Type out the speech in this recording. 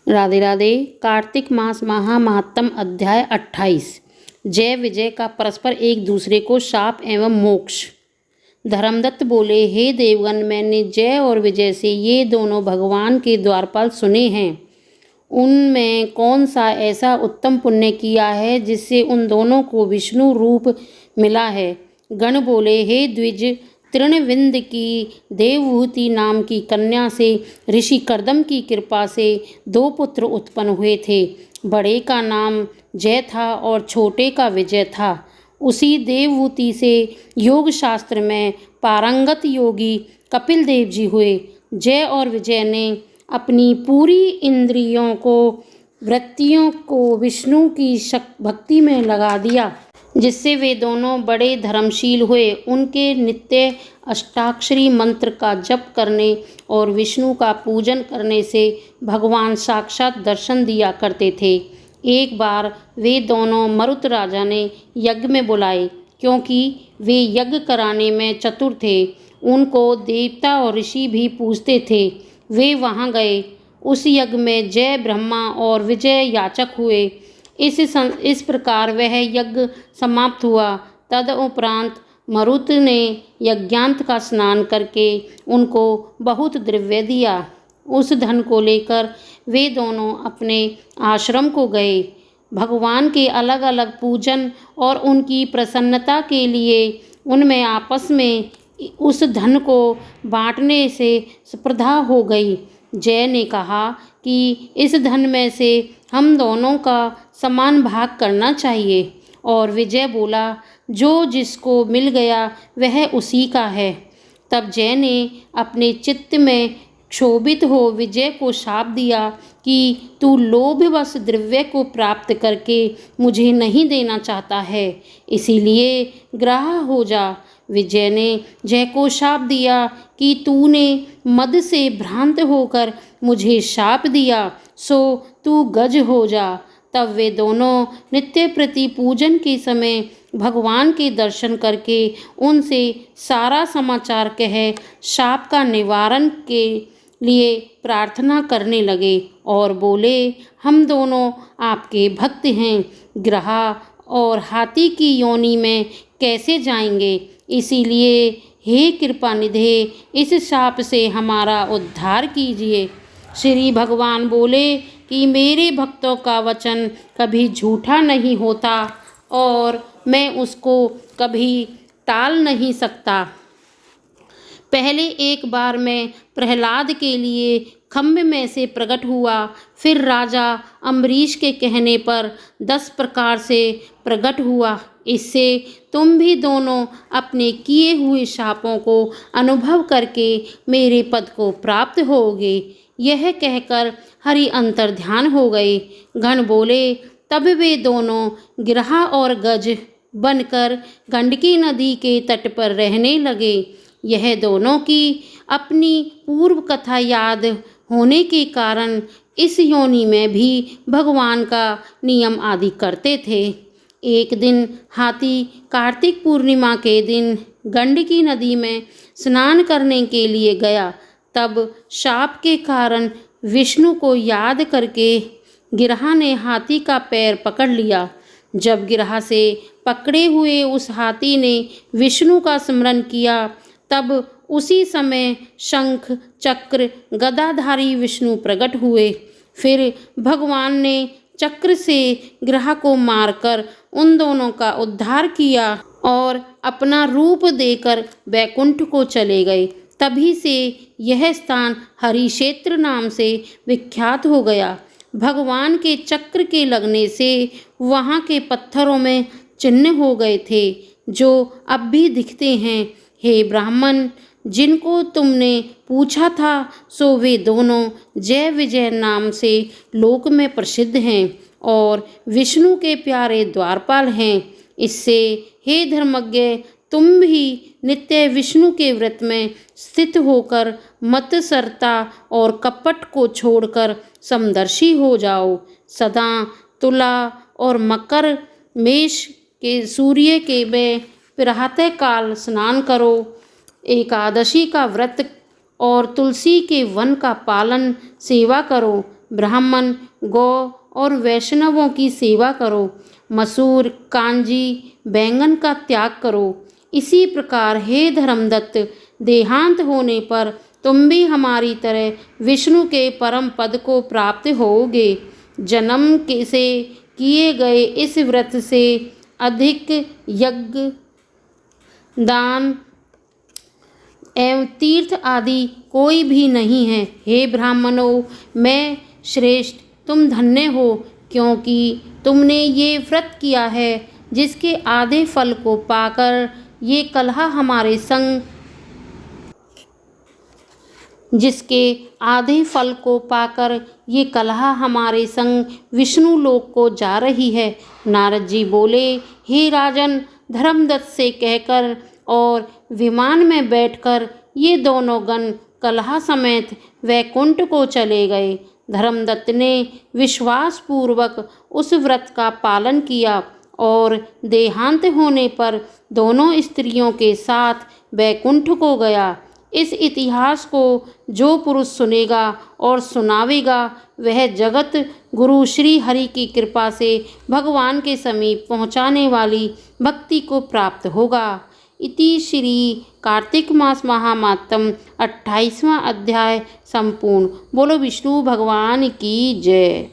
राधे राधे। कार्तिक मास महात्म अध्याय 28। जय विजय का परस्पर एक दूसरे को शाप एवं मोक्ष। धर्मदत्त बोले, हे देवगण, मैंने जय और विजय से ये दोनों भगवान के द्वारपाल सुने हैं। उनमें कौन सा ऐसा उत्तम पुण्य किया है जिससे उन दोनों को विष्णु रूप मिला है। गण बोले, हे द्विज, तृणविंद की देवहूति नाम की कन्या से ऋषि कर्दम की कृपा से 2 पुत्र उत्पन्न हुए थे। बड़े का नाम जय था और छोटे का विजय था। उसी देवहूति से योग शास्त्र में पारंगत योगी कपिल देव जी हुए। जय और विजय ने अपनी पूरी इंद्रियों को वृत्तियों को विष्णु की भक्ति में लगा दिया, जिससे वे दोनों बड़े धर्मशील हुए। उनके नित्य अष्टाक्षरी मंत्र का जप करने और विष्णु का पूजन करने से भगवान साक्षात दर्शन दिया करते थे। एक बार वे दोनों मरुत राजा ने यज्ञ में बुलाए, क्योंकि वे यज्ञ कराने में चतुर थे। उनको देवता और ऋषि भी पूजते थे। वे वहाँ गए। उस यज्ञ में जय ब्रह्मा और विजय याचक हुए। इस प्रकार वह यज्ञ समाप्त हुआ। तदुपरांत मरुत ने यज्ञांत का स्नान करके उनको बहुत द्रव्य दिया। उस धन को लेकर वे दोनों अपने आश्रम को गए। भगवान के अलग अलग पूजन और उनकी प्रसन्नता के लिए उनमें आपस में उस धन को बांटने से स्पर्धा हो गई। जय ने कहा कि इस धन में से हम दोनों का समान भाग करना चाहिए, और विजय बोला, जो जिसको मिल गया वह उसी का है। तब जय ने अपने चित्त में क्षोभित हो विजय को शाप दिया कि तू लोभवश द्रव्य को प्राप्त करके मुझे नहीं देना चाहता है, इसीलिए ग्राह हो जा। विजय ने जय को शाप दिया कि तूने मद से भ्रांत होकर मुझे शाप दिया, सो तू गज हो जा। तब वे दोनों नित्य प्रति पूजन के समय भगवान के दर्शन करके उनसे सारा समाचार कह शाप का निवारण के लिए प्रार्थना करने लगे और बोले, हम दोनों आपके भक्त हैं। ग्रह और हाथी की योनि में कैसे जाएंगे, इसीलिए हे कृपानिधे इस शाप से हमारा उद्धार कीजिए। श्री भगवान बोले कि मेरे भक्तों का वचन कभी झूठा नहीं होता और मैं उसको कभी टाल नहीं सकता। पहले एक बार मैं प्रहलाद के लिए खम्भ में से प्रकट हुआ, फिर राजा अम्बरीश के कहने पर 10 प्रकार से प्रकट हुआ। इससे तुम भी दोनों अपने किए हुए शापों को अनुभव करके मेरे पद को प्राप्त होगे। यह कहकर हरि अंतर्ध्यान हो गए। गण बोले, तब वे दोनों गिरह और गज बनकर गंडकी नदी के तट पर रहने लगे। यह दोनों की अपनी पूर्व कथा याद होने के कारण इस योनि में भी भगवान का नियम आदि करते थे। एक दिन हाथी कार्तिक पूर्णिमा के दिन गंडकी नदी में स्नान करने के लिए गया। तब शाप के कारण विष्णु को याद करके गिरहा ने हाथी का पैर पकड़ लिया। जब गिरहा से पकड़े हुए उस हाथी ने विष्णु का स्मरण किया, तब उसी समय शंख चक्र गदाधारी विष्णु प्रकट हुए। फिर भगवान ने चक्र से गिरहा को मारकर उन दोनों का उद्धार किया और अपना रूप देकर वैकुंठ को चले गए। तभी से यह स्थान हरिक्षेत्र नाम से विख्यात हो गया। भगवान के चक्र के लगने से वहाँ के पत्थरों में चिन्ह हो गए थे, जो अब भी दिखते हैं। हे ब्राह्मण, जिनको तुमने पूछा था सो वे दोनों जय विजय नाम से लोक में प्रसिद्ध हैं और विष्णु के प्यारे द्वारपाल हैं। इससे हे धर्मज्ञ, तुम भी नित्य विष्णु के व्रत में स्थित होकर मत्सरता और कपट को छोड़कर समदर्शी हो जाओ। सदा तुला और मकर मेष के सूर्य के में प्रातः काल स्नान करो। एकादशी का व्रत और तुलसी के वन का पालन सेवा करो। ब्राह्मण, गौ और वैष्णवों की सेवा करो। मसूर, कांजी, बैंगन का त्याग करो। इसी प्रकार हे धर्मदत्त, देहांत होने पर तुम भी हमारी तरह विष्णु के परम पद को प्राप्त होगे। जन्म से किए गए इस व्रत से अधिक यज्ञ, दान एवं तीर्थ आदि कोई भी नहीं है। हे ब्राह्मणों, मैं श्रेष्ठ, तुम धन्य हो, क्योंकि तुमने ये व्रत किया है जिसके आधे फल को पाकर ये कलह हमारे संग विष्णु लोक को जा रही है। नारद जी बोले, हे राजन, धर्मदत्त से कहकर और विमान में बैठकर ये दोनों गण कलह समेत वैकुंठ को चले गए। धर्मदत्त ने विश्वास पूर्वक उस व्रत का पालन किया और देहांत होने पर दोनों स्त्रियों के साथ वैकुंठ को गया। इस इतिहास को जो पुरुष सुनेगा और सुनावेगा वह जगत गुरु श्री हरि की कृपा से भगवान के समीप पहुँचाने वाली भक्ति को प्राप्त होगा। इति श्री कार्तिक मास महात्म्य 28वां अध्याय संपूर्ण। बोलो विष्णु भगवान की जय।